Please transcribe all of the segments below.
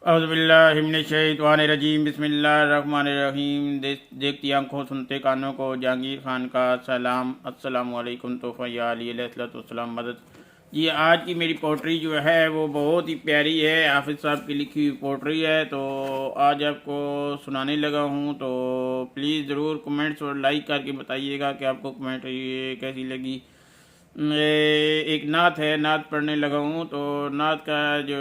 औज़ुबिल्लाहिमिनश्शैतानिर्रजीम बिस्मिल्लाहिर्रहमानिर्रहीम। देखती आंखों सुनते कानों को जहांगीर खान का सलाम। अस्सलामु अलैकुम। तोफ़ा या अली अलैहिस्सलाम मदद। जी, आज की मेरी पोट्री जो है वो बहुत ही प्यारी है, हाफिज़ साहब की लिखी हुई पोट्री है। तो आज आपको सुनाने लगा हूँ, तो प्लीज़ ज़रूर कमेंट्स और लाइक करके बताइएगा कि आपको कमेंट ये कैसी लगी। एक नात है, नात पढ़ने लगा हूँ। तो नात का जो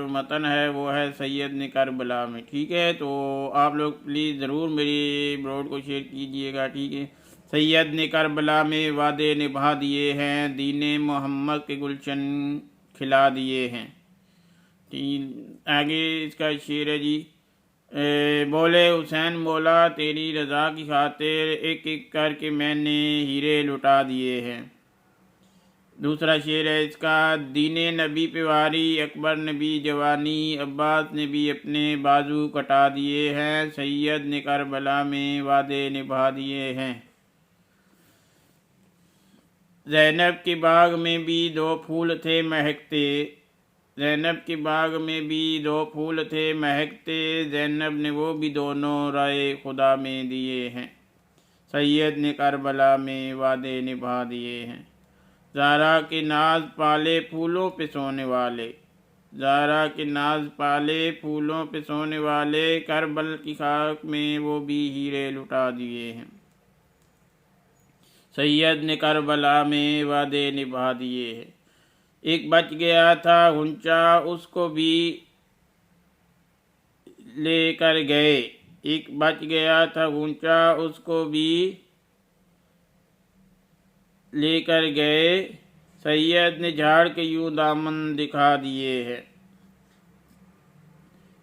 मतन है वो है सैयद ने करबला में। ठीक है, तो आप लोग प्लीज़ ज़रूर मेरी ब्रॉड को शेयर कीजिएगा। ठीक है। सैयद ने करबला में वादे निभा दिए हैं, दीने मोहम्मद के गुलशन खिला दिए हैं। आगे इसका शेर है जी। बोले हुसैन बोला तेरी रज़ा की खातिर एक एक करके मैंने हीरे लुटा दिए हैं। दूसरा शेर है इसका। दीने नबी पे वारी, अकबर नबी जवानी, अब्बास ने भी अपने बाजू कटा दिए हैं, सैयद ने करबला में वादे निभा दिए हैं। ज़ैनब के बाग में भी दो फूल थे महकते, ज़ैनब के बाग में भी दो फूल थे महकते, ज़ैनब ने वो भी दोनों राय खुदा में दिए हैं, सैयद ने करबला में वादे निभा दिए हैं। ज़ारा के नाज पाले फूलों पे सोने वाले, ज़ारा के नाज पाले फूलों पे सोने वाले, करबल की खाक में वो भी हीरे लुटा दिए हैं, सैयद ने करबला में वादे निभा दिए हैं। एक बच गया था गुंचा उसको भी लेकर गए, एक बच गया था गुंचा उसको भी लेकर गए, सैयद ने झाड़ के यूं दामन दिखा दिए हैं।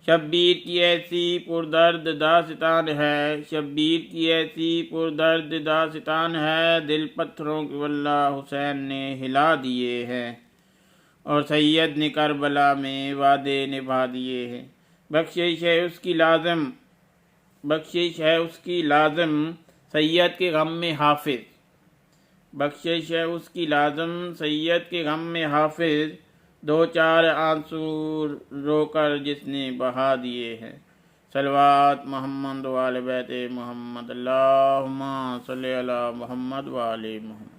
शब्बीर की ऐसी पुरदर्द दास्तान है, शब्बीर की ऐसी पुरदर्द दास्तान है, दिल पत्थरों के वल्ला हुसैन ने हिला दिए हैं, और सैयद ने करबला में वादे निभा दिए हैं। बख्शिश है उसकी लाज़िम, बख्शिश है उसकी लाज़िम, सैयद के गम में हाफिज़, बख्शिश है उसकी लाज़िम, सैयद के गम में हाफिज़, दो चार आंसू रोकर जिसने बहा दिए हैं। सलवात मोहम्मद वाले बैत मोहम्मद, अल्लाहुम्मा सल्ली अला मोहम्मद वाले मोहम्मद।